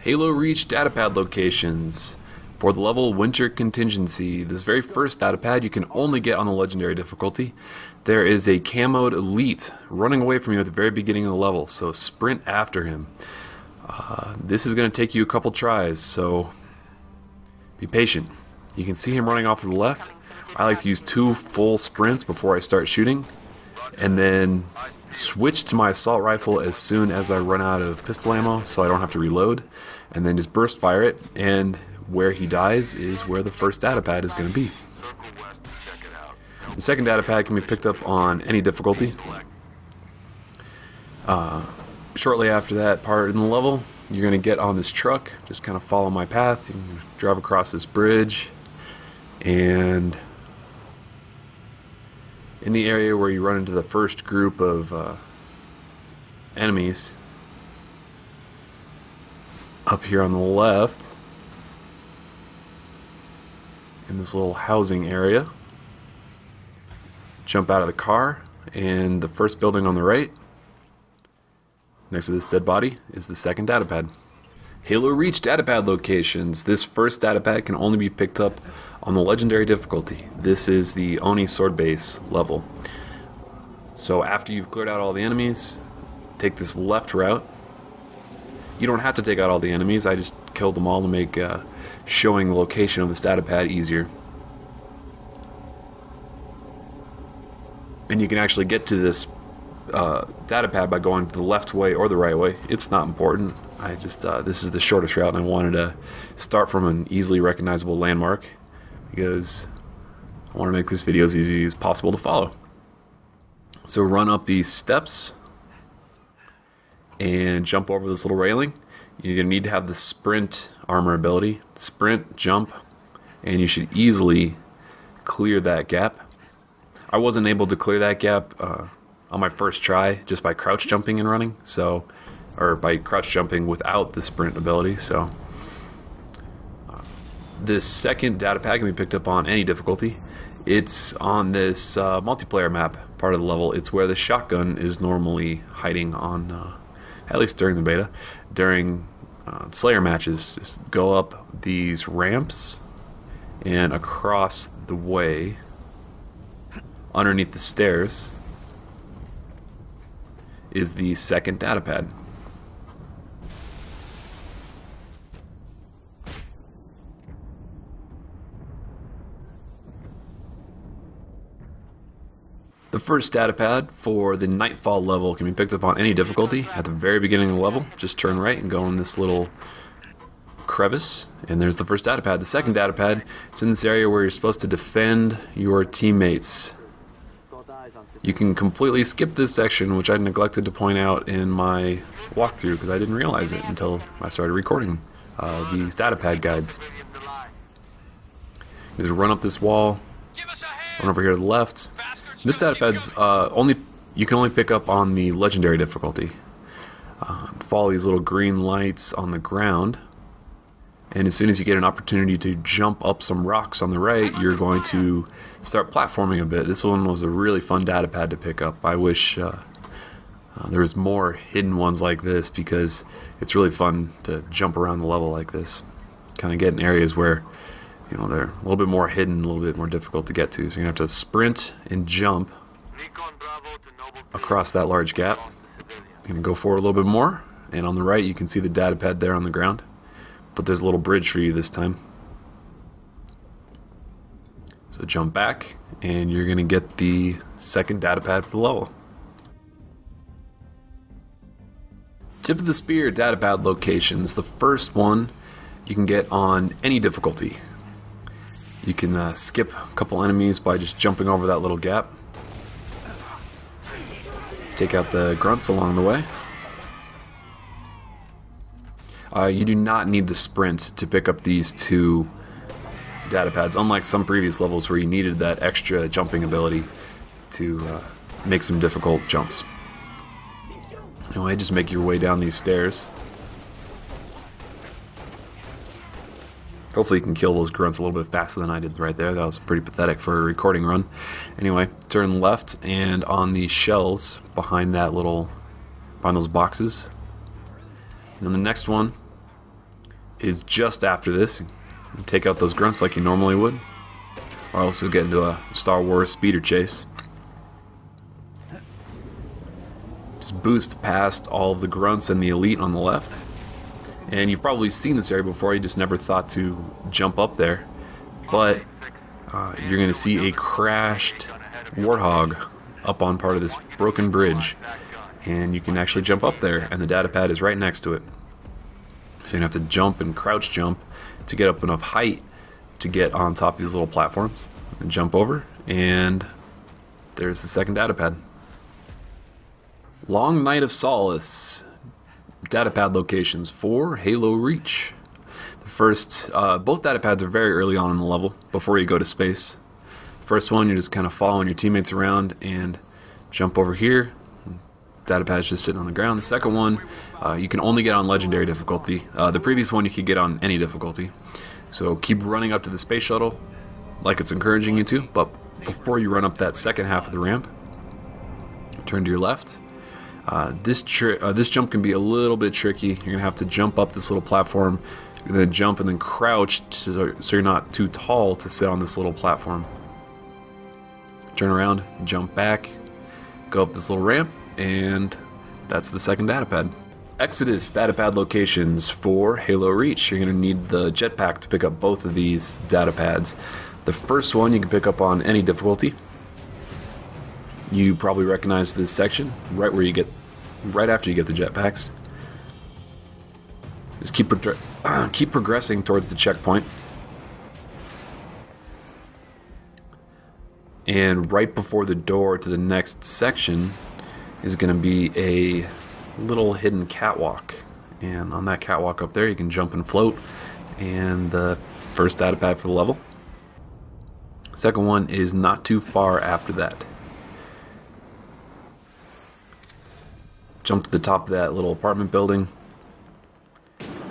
Halo Reach datapad locations. For the level Winter Contingency, this very first datapad you can only get on the legendary difficulty. There is a camoed elite running away from you at the very beginning of the level, so sprint after him. This is going to take you a couple tries, so be patient. You can see him running off to the left. I like to use 2 full sprints before I start shooting, and then switch to my assault rifle as soon as I run out of pistol ammo so I don't have to reload, and then just burst fire it, and where he dies is where the first datapad is going to be. The second datapad can be picked up on any difficulty. Shortly after that part in the level, you're going to get on this truck, just kind of follow my path. You can drive across this bridge, and in the area where you run into the first group of enemies, up here on the left, in this little housing area, jump out of the car, and the first building on the right, next to this dead body, is the second datapad. Halo Reach datapad locations. This first datapad can only be picked up on the legendary difficulty. This is the Oni sword base level. So after you've cleared out all the enemies, take this left route. You don't have to take out all the enemies, I just killed them all to make showing the location of this datapad easier. And you can actually get to this datapad by going the left way or the right way. It's not important. I just this is the shortest route, and I wanted to start from an easily recognizable landmark because I want to make this video as easy as possible to follow. So run up these steps and jump over this little railing. You're going to need to have the sprint armor ability. Sprint, jump, and you should easily clear that gap. I wasn't able to clear that gap on my first try just by crouch jumping and running, so, or by crouch jumping without the sprint ability. So this second datapad can be picked up on any difficulty. It's on this multiplayer map part of the level. It's where the shotgun is normally hiding on, at least during the beta. During Slayer matches, just go up these ramps and across the way underneath the stairs is the second datapad. The first datapad for the Nightfall level can be picked up on any difficulty. At the very beginning of the level, just turn right and go in this little crevice, and there's the first datapad. The second datapad, it's in this area where you're supposed to defend your teammates. You can completely skip this section, which I neglected to point out in my walkthrough because I didn't realize it until I started recording these datapad guides. You just run up this wall, run over here to the left. This datapad's you can only pick up on the legendary difficulty. Follow these little green lights on the ground, and as soon as you get an opportunity to jump up some rocks on the right, you're going to start platforming a bit. This one was a really fun datapad to pick up. I wish there was more hidden ones like this because it's really fun to jump around the level like this. Kind of get in areas where they're a little bit more hidden, a little bit more difficult to get to. So you're going to have to sprint and jump across that large gap. You can go forward a little bit more, and on the right you can see the datapad there on the ground. But there's a little bridge for you this time. So jump back, and you're going to get the second datapad for the level. Tip of the spear datapad locations. The first one you can get on any difficulty. You can skip a couple enemies by just jumping over that little gap. Take out the grunts along the way. You do not need the sprint to pick up these 2 datapads, unlike some previous levels where you needed that extra jumping ability to make some difficult jumps. Anyway, just make your way down these stairs. Hopefully you can kill those grunts a little bit faster than I did right there. That was pretty pathetic for a recording run. Anyway, turn left, and on these shelves behind those boxes. And then the next one is just after this. You take out those grunts like you normally would, or else you'll get into a Star Wars speeder chase. Just boost past all of the grunts and the elite on the left. And you've probably seen this area before, you just never thought to jump up there. But you're going to see a crashed warthog up on part of this broken bridge. And you can actually jump up there, and the data pad is right next to it. So you're going to have to jump and crouch jump to get up enough height to get on top of these little platforms. And jump over, and there's the second data pad. Long Night of Solace. Data pad locations for Halo Reach. The first, both data pads are very early on in the level, before you go to space. First one, you're just kind of following your teammates around and jump over here. Data pad's just sitting on the ground. The second one, you can only get on legendary difficulty. The previous one you could get on any difficulty. So keep running up to the space shuttle like it's encouraging you to, but before you run up that second half of the ramp, turn to your left. This jump can be a little bit tricky. You're going to have to jump up this little platform, and then jump and then crouch so you're not too tall to sit on this little platform. Turn around, jump back, go up this little ramp, and that's the second data pad. Exodus data pad locations for Halo Reach. You're going to need the jetpack to pick up both of these data pads. The first one you can pick up on any difficulty. You probably recognize this section right after you get the jetpacks. Just keep progressing towards the checkpoint. And right before the door to the next section is going to be a little hidden catwalk. And on that catwalk up there you can jump and float. And the first data pad for the level. Second one is not too far after that. Jump to the top of that little apartment building,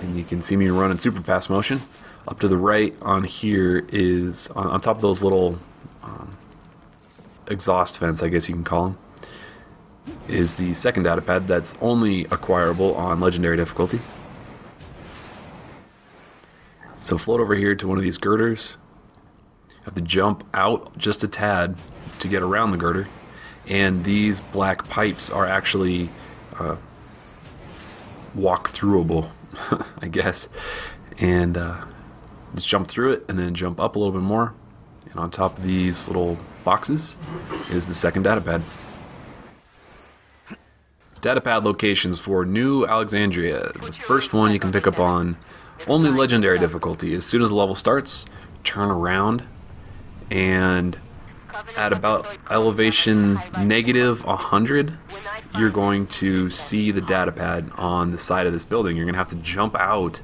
and you can see me run in super fast motion. Up to the right on here is, on top of those little exhaust vents, I guess you can call them, is the second data pad that's only acquirable on legendary difficulty. So float over here to one of these girders. You have to jump out just a tad to get around the girder, and these black pipes are actually walk-throughable, I guess. And just jump through it and then jump up a little bit more. And on top of these little boxes is the second data pad. Data pad locations for New Alexandria. The first one you can pick up on only legendary difficulty. As soon as the level starts, turn around, and at about elevation -100, you're going to see the data pad on the side of this building. You're going to have to jump out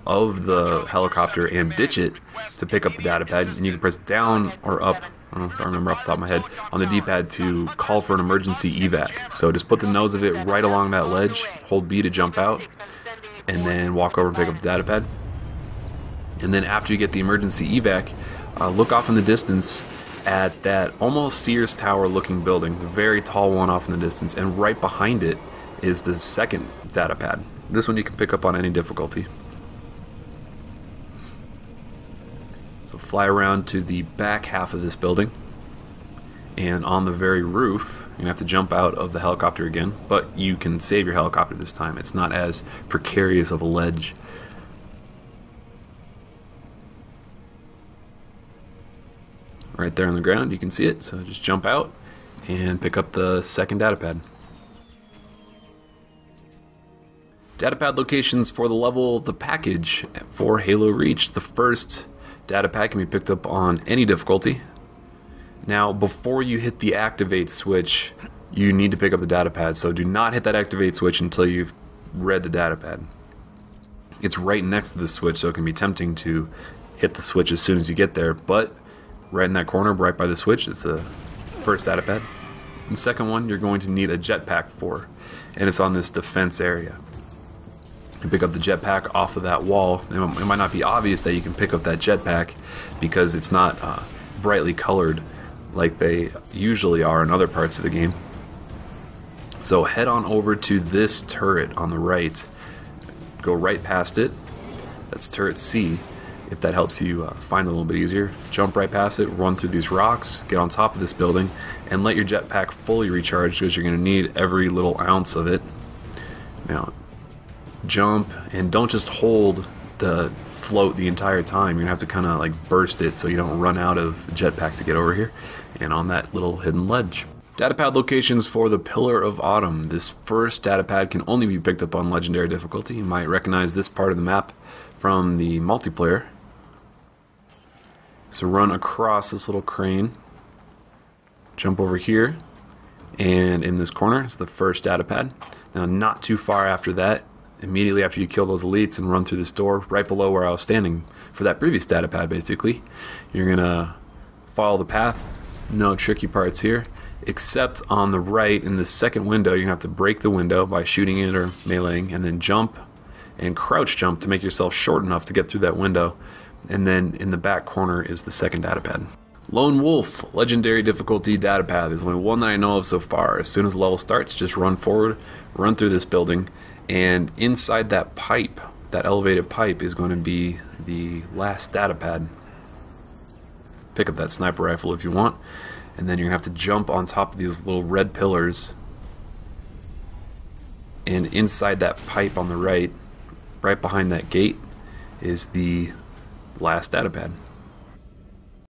of the helicopter and ditch it to pick up the data pad, and you can press down or up, I don't remember off the top of my head, on the D-pad to call for an emergency evac. So just put the nose of it right along that ledge, hold B to jump out, and then walk over and pick up the data pad. And then after you get the emergency evac, look off in the distance at that almost Sears Tower looking building, the very tall one off in the distance, and right behind it is the second data pad. This one you can pick up on any difficulty. So fly around to the back half of this building, and on the very roof you're gonna have to jump out of the helicopter again, but you can save your helicopter this time. It's not as precarious of a ledge. Right there on the ground, you can see it, so just jump out and pick up the second data pad. Data pad locations for the level, the package for Halo Reach. The first data pad can be picked up on any difficulty. Now, before you hit the activate switch, you need to pick up the data pad, so do not hit that activate switch until you've read the data pad. It's right next to the switch, so it can be tempting to hit the switch as soon as you get there, but right in that corner, right by the switch, is the first data pad. The second one you're going to need a jetpack for, and it's on this defense area. You pick up the jetpack off of that wall. It might not be obvious that you can pick up that jetpack because it's not brightly colored like they usually are in other parts of the game. So head on over to this turret on the right. Go right past it. That's turret C, if that helps you find it a little bit easier. Jump right past it, run through these rocks, get on top of this building, and let your jetpack fully recharge because you're going to need every little ounce of it. Now, jump, and don't just hold the float the entire time. You're going to have to kind of like burst it so you don't run out of jetpack to get over here and on that little hidden ledge. Datapad locations for the Pillar of Autumn. This first datapad can only be picked up on Legendary difficulty. You might recognize this part of the map from the multiplayer. So run across this little crane, jump over here, and in this corner is the first datapad. Now not too far after that, immediately after you kill those elites and run through this door, right below where I was standing for that previous datapad basically, you're gonna follow the path. No tricky parts here, except on the right in the second window, you're gonna have to break the window by shooting it or meleeing, and then jump and crouch jump to make yourself short enough to get through that window. And then in the back corner is the second datapad. Lone Wolf, Legendary difficulty datapad. There's only one that I know of so far. As soon as the level starts, just run forward, run through this building, and inside that pipe, that elevated pipe, is going to be the last datapad. Pick up that sniper rifle if you want, and then you're going to have to jump on top of these little red pillars, and inside that pipe on the right, right behind that gate, is the last datapad.